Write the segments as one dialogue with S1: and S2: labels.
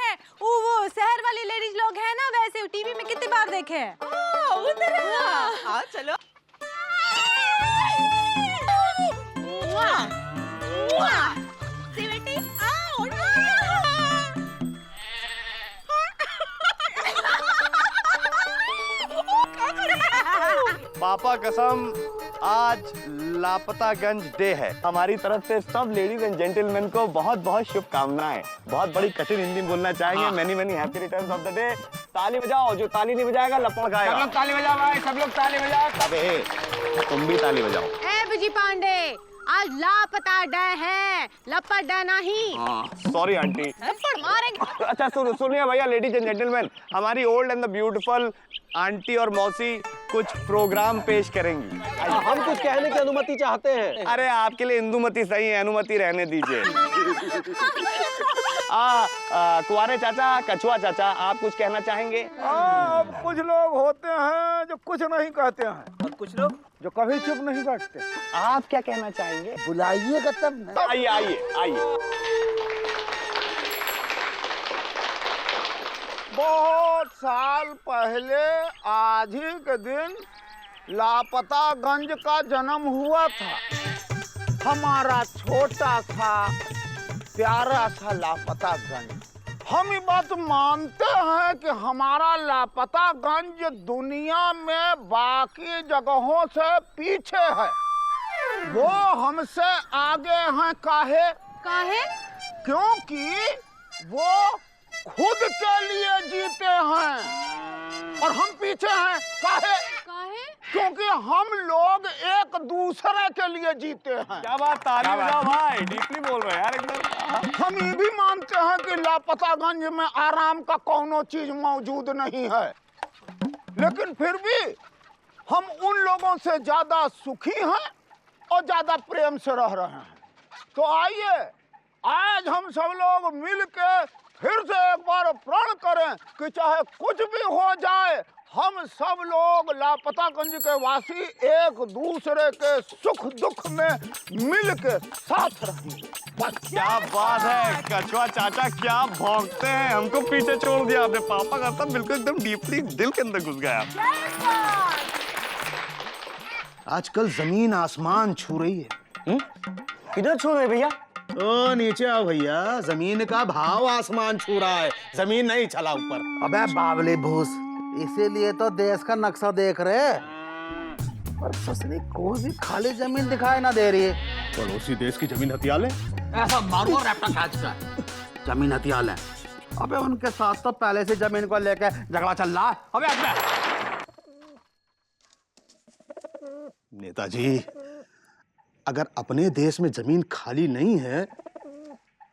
S1: हैं वो शहर वाली लेडीज लोग हैं ना, वैसे टीवी में कितनी बार देखे हैं।
S2: हाँ चलो।
S3: पापा कसम, आज लापतागंज डे है। हमारी तरफ से सब लेडीज एंड जेंटलमैन को बहुत बहुत शुभकामनाएं। बहुत बड़ी कठिन हिंदी में बोलना चाहेंगे। Many many happy returns of the day. ताली बजाओ, जो ताली नहीं बजाएगा लपड़ खाएगा।
S4: सब लोग ताली बजाओ भाई, सब लोग ताली बजाओ।
S3: अबे तुम भी ताली बजाओ।
S1: ए विजय पांडे, आज लापता डे है, लपड़ डे नहीं।
S3: Sorry aunty.
S1: थप्पड़ मारेंगे।
S3: अच्छा सुनिए भैया, लेडीज एंड जेंटलमैन, हमारी old and the beautiful aunty और मौसी कुछ प्रोग्राम पेश करेंगी।
S5: हम कुछ कहने की अनुमति चाहते हैं।
S3: अरे आपके लिए इंदुमती सही है, अनुमति रहने दीजिए। कुंवारे चाचा, कछुआ चाचा, आप कुछ कहना चाहेंगे?
S4: कुछ लोग होते हैं जो कुछ नहीं कहते हैं,
S5: और कुछ लोग
S4: जो कभी चुप नहीं बैठते।
S3: आप क्या कहना चाहेंगे?
S5: बुलाइएगा तब ना।
S3: आइए आइए आइए।
S4: बहुत साल पहले आज ही के दिन लापतागंज का जन्म हुआ था। हमारा छोटा सा प्यारा सा लापतागंज। हम ये बात मानते हैं कि हमारा लापतागंज दुनिया में बाकी जगहों से पीछे है। वो हमसे आगे हैं। काहे? क्योंकि वो खुद के लिए जीते हैं और हम पीछे हैं। काहे? क्योंकि हम लोग एक दूसरे के लिए जीते हैं।
S3: क्या बात, ताली बजाओ भाई, डीपली बोल रहे हैं यार एकदम।
S4: हम ये भी मानते हैं कि लापतागंज में आराम का कोनो चीज मौजूद नहीं है, लेकिन फिर भी हम उन लोगों से ज्यादा सुखी हैं और ज्यादा प्रेम से रह रहे हैं। तो आइए आज हम सब लोग मिल के फिर से एक बार प्रण करें कि चाहे कुछ भी हो जाए, हम सब लोग लापतागंज के वासी एक दूसरे के सुख दुख में मिल के साथ रहेंगे।
S3: क्या बात है कछुआ चाचा, क्या भौंकते हैं। हमको पीछे छोड़ दिया आपने। पापा का सब बिल्कुल एकदम डीपली दिल के अंदर घुस गया।
S4: आजकल जमीन आसमान छू रही है।
S3: किधर छू रहे भैया?
S4: ओ नीचे आओ भैया, जमीन का भाव आसमान छू रहा है, जमीन नहीं चला ऊपर।
S5: अबे बावले भूस, इसीलिए तो देश का नक्शा देख रहे, पर ससुरी कोई भी खाली जमीन दिखाई ना दे रही है।
S4: पड़ोसी देश की जमीन हथिया ले।
S5: ऐसा मारो रैप्टा खींच कर। जमीन हथिया ले। अबे उनके साथ तो पहले से जमीन को लेकर झगड़ा चल रहा है। अबे
S4: नेताजी, अगर अपने देश में जमीन खाली नहीं है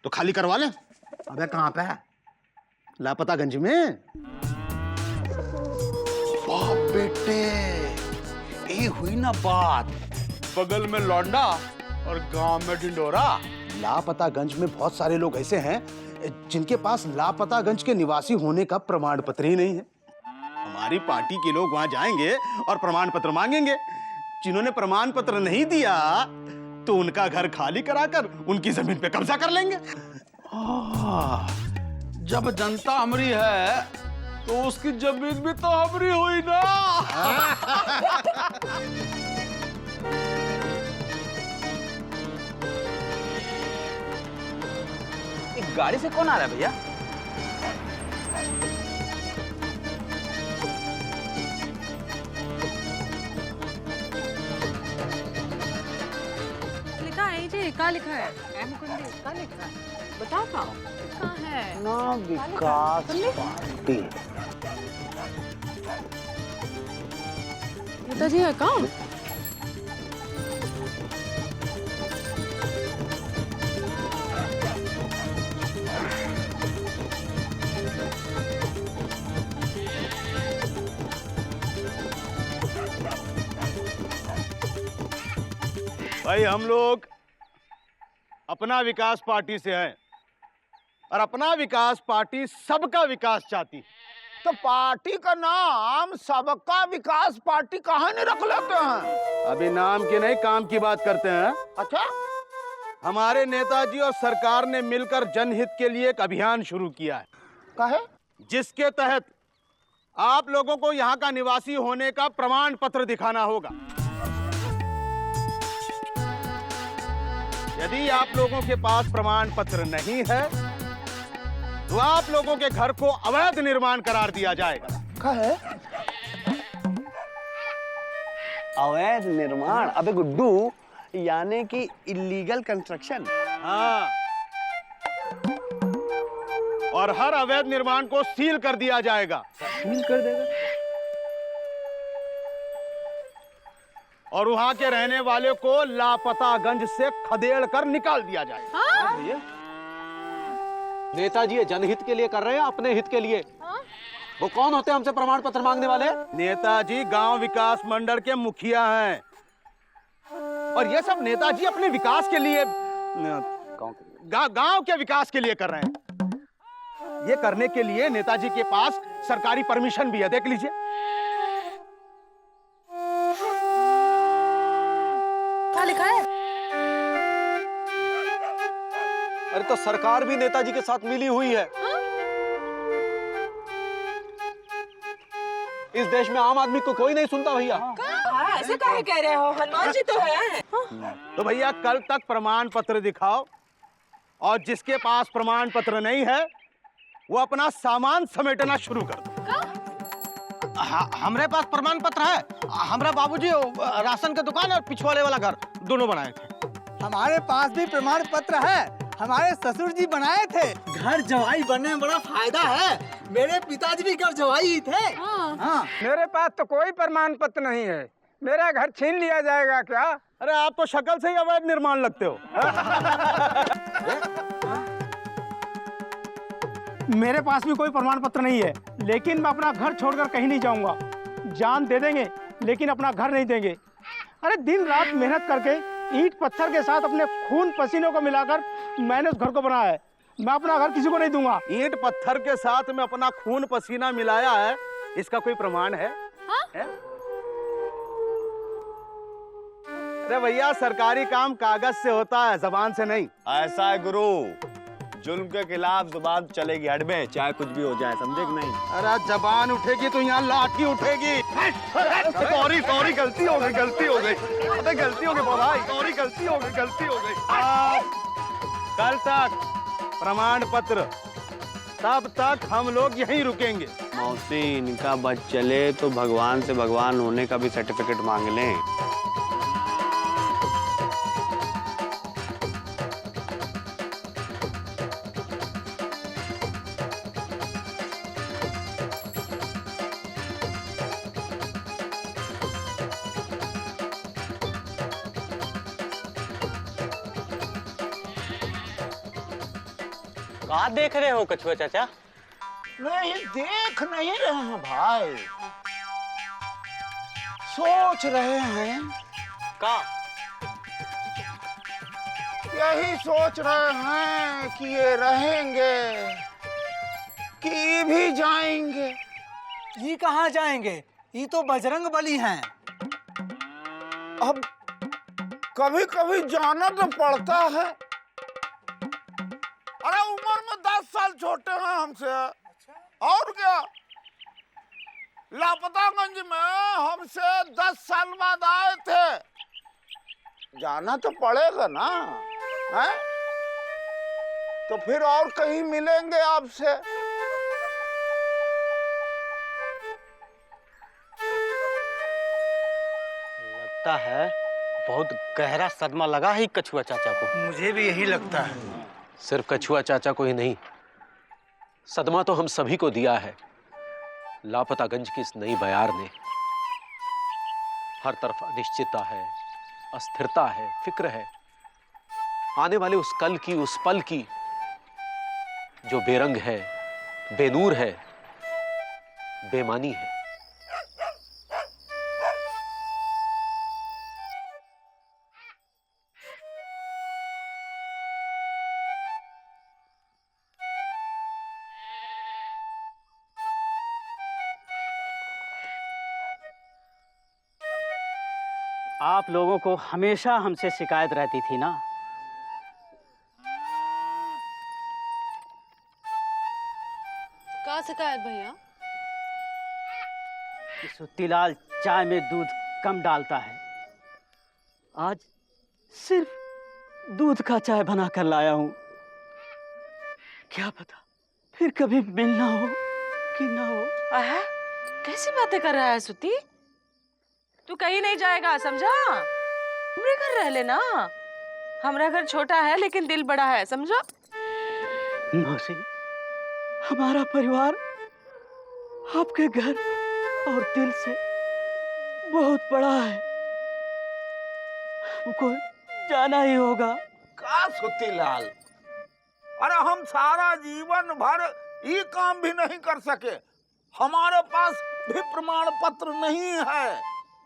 S4: तो खाली करवा लें।
S5: अबे कहाँ पे है?
S4: लापतागंज में।
S5: बाप बेटे, ये हुई ना बात।
S4: बगल में लौंडा और गांव में ढिंडोरा। लापतागंज में बहुत सारे लोग ऐसे हैं जिनके पास लापतागंज के निवासी होने का प्रमाण पत्र ही नहीं है। हमारी पार्टी के लोग वहां जाएंगे और प्रमाण पत्र मांगेंगे। जिन्होंने प्रमाण पत्र नहीं दिया तो उनका घर खाली कराकर उनकी जमीन पे कब्जा कर लेंगे।
S5: जब जनता हमारी है तो उसकी जमीन भी तो हमारी हुई ना।
S2: गाड़ी से कौन आ रहा है भैया?
S1: लिखा है जी, क्या लिखा है? एम कुंडी, क्या लिखा है? बता पाओ कहाँ है?
S4: ना विकास पार्टी।
S1: नेताजी अकाउंट?
S3: भाई हम लोग अपना विकास पार्टी से हैं और अपना विकास पार्टी सबका विकास चाहती।
S4: तो पार्टी का नाम सबका विकास पार्टी कहाँ नहीं रख लेते हैं?
S3: अभी नाम की नहीं, काम की बात करते हैं।
S4: अच्छा,
S3: हमारे नेताजी और सरकार ने मिलकर जनहित के लिए एक अभियान शुरू किया है।
S4: कहे?
S6: जिसके तहत आप लोगों को यहाँ का निवासी होने का प्रमाण पत्र दिखाना होगा। यदि आप लोगों के पास प्रमाण पत्र नहीं है तो आप लोगों के घर को अवैध निर्माण करार दिया जाएगा।
S4: कहे?
S3: अवैध निर्माण? अबे गुड्डू, यानी कि इलीगल कंस्ट्रक्शन।
S6: हाँ, और हर अवैध निर्माण को सील कर दिया जाएगा।
S3: सील कर देगा?
S6: और वहां के रहने वाले को लापतागंज से खदेड़ कर निकाल दिया जाएगा।
S7: नेताजी ये जनहित के लिए कर रहे हैं, अपने हित के लिए? वो कौन होते हैं हमसे प्रमाण पत्र मांगने वाले?
S6: नेताजी गांव विकास मंडल के मुखिया हैं और ये सब नेताजी अपने विकास के लिए, गांव के विकास के लिए कर रहे हैं। ये करने के लिए नेताजी के पास सरकारी परमिशन भी है, देख लीजिए।
S1: क्या लिखा है?
S7: अरे तो सरकार भी नेताजी के साथ मिली हुई है। इस देश में आम आदमी को कोई नहीं सुनता भैया।
S2: ऐसे काहे कह रहे हो? हनुमान जी तो है।
S6: तो भैया कल तक प्रमाण पत्र दिखाओ और जिसके पास प्रमाण पत्र नहीं है वो अपना सामान समेटना शुरू कर दो।
S5: हमरे पास प्रमाण पत्र है। हमारा बाबूजी राशन का दुकान और पिछवाड़े वाला घर दोनों बनाए थे।
S8: हमारे पास भी प्रमाण पत्र है, हमारे ससुर जी बनाए थे। घर जवाई बनने में बड़ा फायदा है, मेरे पिताजी भी घर जवाई ही थे। हाँ।
S9: मेरे पास तो कोई प्रमाण पत्र नहीं है, मेरा घर छीन लिया जाएगा क्या?
S6: अरे आप तो शक्ल से ही अवैध निर्माण लगते हो।
S9: मेरे पास भी कोई प्रमाण पत्र नहीं है, लेकिन मैं अपना घर छोड़कर कहीं नहीं जाऊंगा। जान दे देंगे लेकिन अपना घर नहीं देंगे। अरे दिन रात मेहनत करके ईंट पत्थर के साथ अपने खून पसीनों को मिलाकर मैंने उस घर को बनाया है। मैं अपना घर किसी को नहीं दूंगा।
S6: ईंट पत्थर के साथ में अपना खून पसीना मिलाया है, इसका कोई प्रमाण है? है? अरे भैया सरकारी काम कागज से होता है, जबान से नहीं।
S3: ऐसा है गुरु, जुल्म के खिलाफ जुबान चलेगी हड़बे, चाहे कुछ भी हो जाए, समझे कि नहीं?
S6: अरे जबान उठेगी तो यहाँ लाठी उठेगी।
S3: सॉरी सॉरी, गलती हो गई, गलती हो गई, अबे गलती हो गई भाई, सॉरी, गलती हो गई, गलती हो गई।
S6: कल तक प्रमाण पत्र, तब तक हम लोग यहीं रुकेंगे।
S3: मौसी, इनका बच चले तो भगवान से भगवान होने का भी सर्टिफिकेट मांग लें।
S7: कहाँ देख रहे हो कछुआ चाचा?
S4: नहीं, देख नहीं रहे हैं भाई, सोच रहे हैं।
S7: का?
S4: यही सोच रहे हैं कि ये रहेंगे कि भी जाएंगे।
S8: ये कहाँ जाएंगे? ये तो बजरंग बली हैं।
S4: अब कभी कभी जाना तो पड़ता है। अरे उम्र में 10 साल छोटे हैं हमसे, और क्या। लापतागंज में हमसे 10 साल बाद आए थे, जाना तो पड़ेगा ना, है? तो फिर और कहीं मिलेंगे आपसे।
S7: लगता है बहुत गहरा सदमा लगा है कछुआ चाचा को।
S5: मुझे भी यही लगता है।
S7: सिर्फ कछुआ चाचा को ही नहीं, सदमा तो हम सभी को दिया है लापतागंज की इस नई बयार ने। हर तरफ अनिश्चितता है, अस्थिरता है, फिक्र है आने वाले उस कल की, उस पल की, जो बेरंग है, बेनूर है, बेमानी है।
S10: आप लोगों को हमेशा हमसे शिकायत रहती थी ना,
S1: का शिकायत भैया?
S10: कि सुत्तीलाल चाय में दूध कम डालता है। आज सिर्फ दूध का चाय बना कर लाया हूं। क्या पता फिर कभी मिलना हो कि ना हो।
S2: आहा, कैसी बातें कर रहा है सुती? तू कहीं नहीं जाएगा, समझा? हमरे घर रह लेना। हमारा घर छोटा है लेकिन दिल बड़ा है, समझा?
S10: मौसी, हमारा परिवार आपके घर और दिल से बहुत बड़ा है। हमको जाना ही होगा।
S4: का सुतीलाल, अरे हम सारा जीवन भर ये काम भी नहीं कर सके, हमारे पास भी प्रमाण पत्र नहीं है,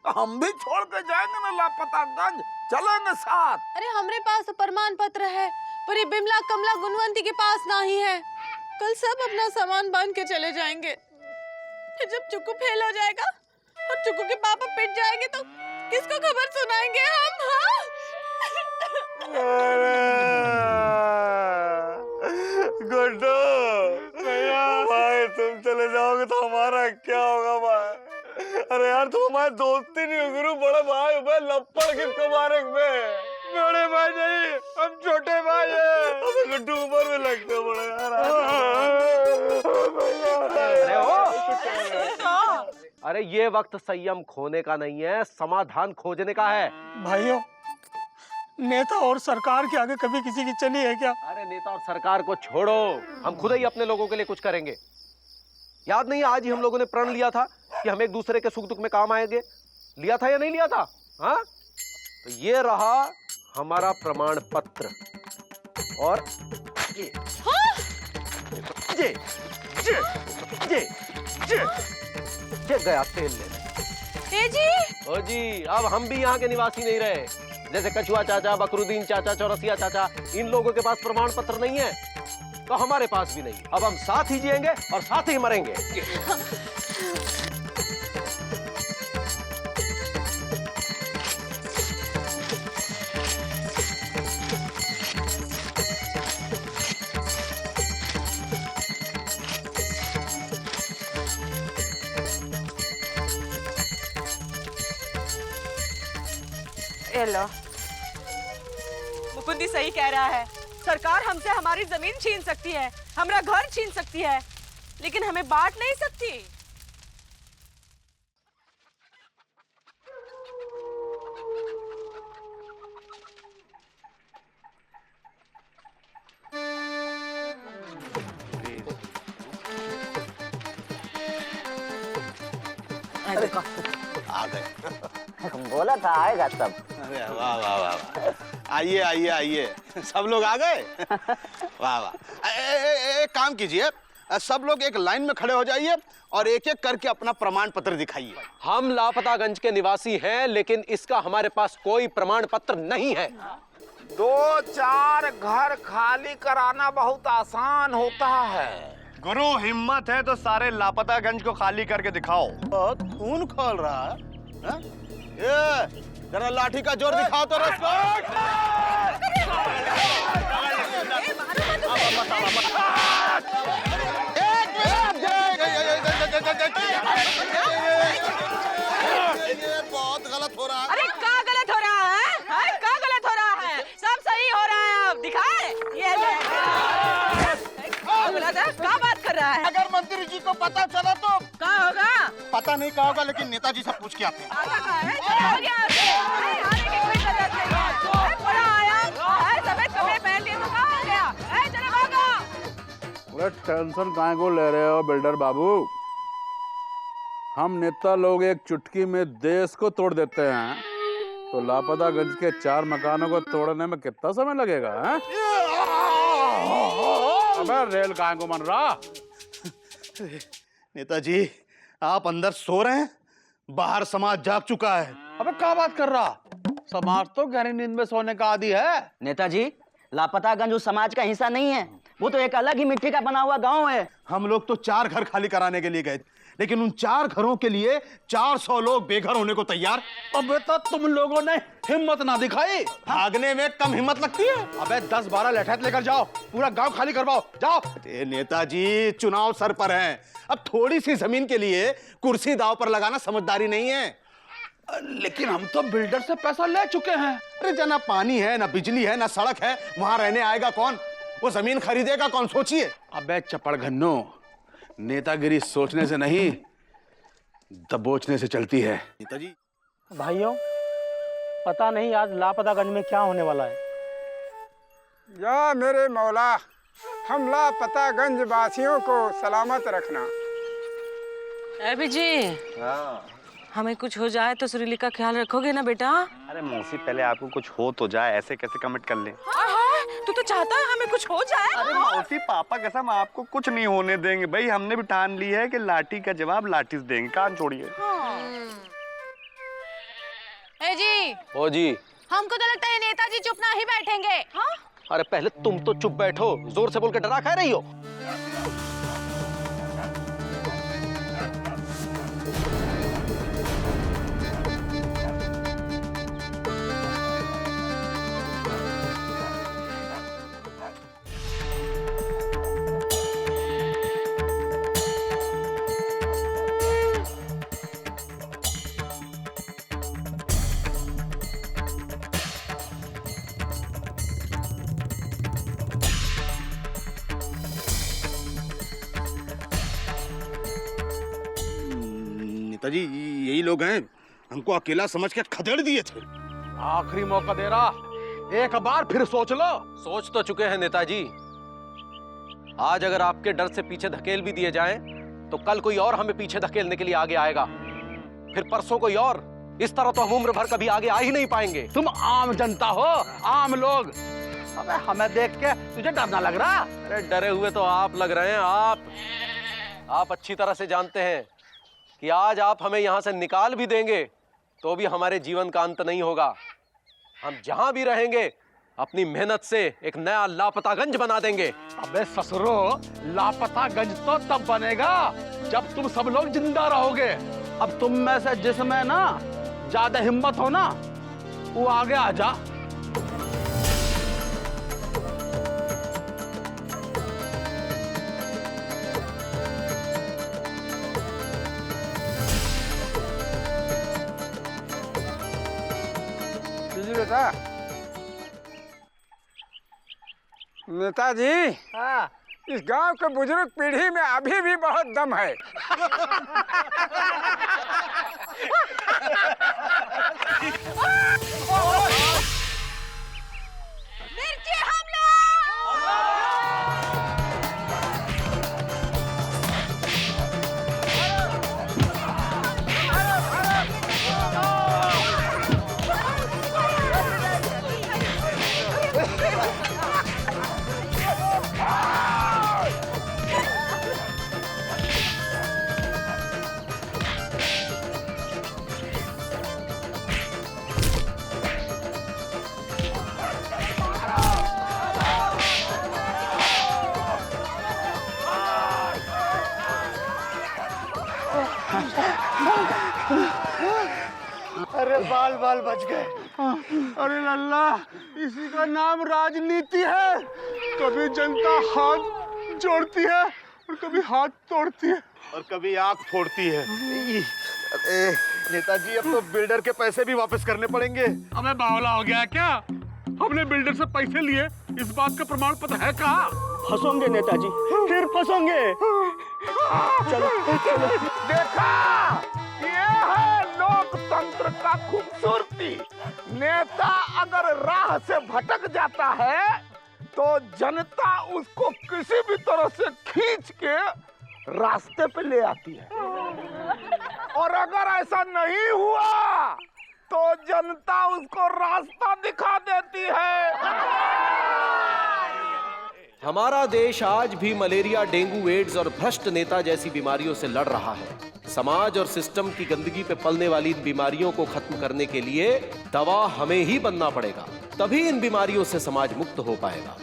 S4: तो हम भी छोड़ के जाएंगे ना लापतागंज, चलेंगे साथ।
S1: अरे हमरे पास तो प्रमाण पत्र है, पर ये बिमला कमला गुणवंती के पास नहीं है। कल सब अपना सामान बांध के चले जाएंगे। फिर जब चुक्कू फेल हो जाएगा और चुक्कू के पापा पिट जाएंगे तो किसको खबर सुनाएंगे हम? हाँ?
S3: गुड्डू भाई, तुम चले जाओगे तो हमारा क्या होगा भाई? अरे यार तुम हमारे दोस्त ही नहीं हो गुरु, बड़े भाई हो भाई, लपड़ किसको मारे बे? बड़े भाई नहीं, हम छोटे भाई हैं। अबे गुड्डू उम्र में लगते हो बड़े यार।
S7: अरे ये वक्त संयम खोने का नहीं है, समाधान खोजने का है।
S9: भाइयों, नेता और सरकार के आगे कभी किसी की चली है क्या?
S7: अरे नेता और सरकार को छोड़ो, हम खुद ही अपने लोगों के लिए कुछ करेंगे। याद नहीं, आज ही हम लोगों ने प्रण लिया था कि हम एक दूसरे के सुख दुख में काम आएंगे। लिया था या नहीं लिया था? हाँ, तो ये रहा हमारा प्रमाण पत्र। और ये ये गया तेल लेने।
S2: जी
S7: ओ जी, अब हम भी यहाँ के निवासी नहीं रहे। जैसे कछुआ चाचा, बकरुद्दीन चाचा, चौरसिया चाचा, इन लोगों के पास प्रमाण पत्र नहीं है, तो हमारे पास भी नहीं। अब हम साथ ही जिएंगे और साथ ही मरेंगे।
S2: लो, मुकुंदी सही कह रहा है। सरकार हमसे हमारी जमीन छीन सकती है, हमारा घर छीन सकती है, लेकिन हमें बांट नहीं सकती।
S6: आ गए।
S5: बोला था आएगा सब।
S6: अरे वाह वाह वाह वाह, आइए आइए आइए, सब लोग आ गए। वाह वाह। एक काम कीजिए, सब लोग एक लाइन में खड़े हो जाइए और एक एक करके अपना प्रमाण पत्र दिखाइए।
S7: हम लापतागंज के निवासी हैं, लेकिन इसका हमारे पास कोई प्रमाण पत्र नहीं है।
S4: 2-4 घर खाली कराना बहुत आसान होता है।
S3: गुरु हिम्मत है तो सारे लापतागंज को खाली करके दिखाओ।
S6: बहुत खून खोल रहा है, हाँ? ये जरा लाठी का जोर दिखाओ तो रस्को। बहुत गलत हो रहा है।
S2: अरे क्या गलत हो रहा है? क्या गलत हो रहा है? सब सही हो रहा है। अब दिखाए ये बोला था, क्या बात कर रहा है?
S6: अगर मंत्री जी को पता चला तो
S2: क्या होगा?
S6: पता नहीं क्या होगा, लेकिन नेताजी से पूछ के आते हैं।
S2: आता कहाँ है? चलो हो गया। आने की कोई जरूरत नहीं है। बड़ा आया, सफेद कपड़े पहन लिए तो कहाँ हो गया? चलो भागो।
S5: अरे टेंशन काहे को ले रहे हो बिल्डर बाबू? हम नेता लोग एक चुटकी में देश को तोड़ देते हैं, तो लापतागंज के 4 मकानों को तोड़ने में कितना समय लगेगा? अबे रेल काहे को बन रहा?
S6: नेताजी, आप अंदर सो रहे हैं, बाहर समाज जाग चुका है।
S5: अबे क्या बात कर रहा? समाज तो गहरी नींद में सोने का आदी है।
S11: नेताजी, लापतागंज उस समाज का हिस्सा नहीं है।
S10: वो तो एक अलग ही मिट्टी का बना हुआ गांव है।
S6: हम लोग तो 4 घर खाली कराने के लिए गए, लेकिन उन 4 घरों के लिए 400 लोग बेघर होने को तैयार।
S5: अबे तो तुम लोगों ने हिम्मत ना दिखाई।
S6: भागने में कम हिम्मत लगती है।
S5: अबे 10-12 लठैत लेकर जाओ, पूरा गांव खाली करवाओ, जाओ।
S6: अरे नेताजी, चुनाव सर पर है, अब थोड़ी सी जमीन के लिए कुर्सी दांव पर लगाना समझदारी नहीं है।
S5: लेकिन हम तो बिल्डर से पैसा ले चुके हैं।
S6: अरे जना पानी है, ना बिजली है, ना सड़क है, वहां रहने आएगा कौन? वो जमीन खरीदेगा कौन? सोचिए।
S5: अबे चपड़घन्नो, नेतागिरी सोचने से नहीं दबोचने से चलती है।
S6: नेताजी,
S9: भाइयों, पता नहीं आज लापतागंज में क्या होने वाला है।
S11: या मेरे मौला, हम लापतागंज वासियों को सलामत रखना।
S2: अभी जी, हमें कुछ हो जाए तो सुरीली का ख्याल रखोगे ना बेटा?
S3: अरे मौसी, पहले आपको कुछ हो तो जाए, ऐसे कैसे कमिट कर ले?
S2: तू तो चाहता है हमें कुछ हो जाए?
S3: अरे मौसी, पापा कसम आपको कुछ नहीं होने देंगे भाई। हमने भी ठान ली है कि लाठी का जवाब लाठी से देंगे। कान छोड़िए।
S1: ए जी,
S7: ओ जी,
S1: हमको तो लगता है नेताजी चुप ना ही बैठेंगे। हाँ?
S7: अरे पहले तुम तो चुप बैठो, जोर से बोल के डरा खा रही हो।
S6: नेताजी, यही लोग हैं, हमको अकेला समझ के खदेड़ दिए थे।
S5: आखिरी मौका दे रहा, एक बार फिर सोच लो।
S7: सोच तो चुके हैं नेताजी। आज अगर आपके डर से पीछे धकेल भी दिए जाएं, तो कल कोई और हमें पीछे धकेलने के लिए आगे आएगा, फिर परसों कोई और। इस तरह तो हम उम्र भर कभी आगे आ ही नहीं पाएंगे।
S5: तुम आम जनता हो, आम लोग। अबे हमें देख के तुझे डर ना लग रहा?
S7: अरे डरे हुए तो आप लग रहे हैं। आप अच्छी तरह से जानते हैं कि आज आप हमें यहाँ से निकाल भी देंगे तो भी हमारे जीवन का अंत नहीं होगा। हम जहाँ भी रहेंगे अपनी मेहनत से एक नया लापतागंज बना देंगे।
S5: अबे ससुरो, लापतागंज तो तब बनेगा जब तुम सब लोग जिंदा रहोगे। अब तुम में से जिसमें ना ज्यादा हिम्मत हो ना, वो आगे आ जा।
S11: बेटा, नेताजी, इस गांव के बुजुर्ग पीढ़ी में अभी भी बहुत दम है।
S1: मिर्ची हमला!
S4: अरे बाल बाल बच गए। अरे लल्ला, इसी का नाम राजनीति है। कभी जनता हाथ जोड़ती है और कभी हाथ तोड़ती है
S6: और कभी आंख फोड़ती है। अरे नेताजी, अब तो बिल्डर के पैसे भी वापस करने पड़ेंगे।
S5: अबे बावला हो गया क्या? हमने बिल्डर से पैसे लिए, इस बात का प्रमाण पत्र है कहाँ?
S10: फंसोगे नेताजी, फिर फंसोगे। चलो चलो।
S11: देखा, ये है लोकतंत्र का खूबसूरती। नेता अगर राह से भटक जाता है तो जनता उसको किसी भी तरह से खींच के रास्ते पे ले आती है, और अगर ऐसा नहीं हुआ तो जनता उसको रास्ता दिखा देती है।
S7: हमारा देश आज भी मलेरिया, डेंगू, एड्स और भ्रष्ट नेता जैसी बीमारियों से लड़ रहा है। समाज और सिस्टम की गंदगी पे पलने वाली इन बीमारियों को खत्म करने के लिए दवा हमें ही बनना पड़ेगा, तभी इन बीमारियों से समाज मुक्त हो पाएगा।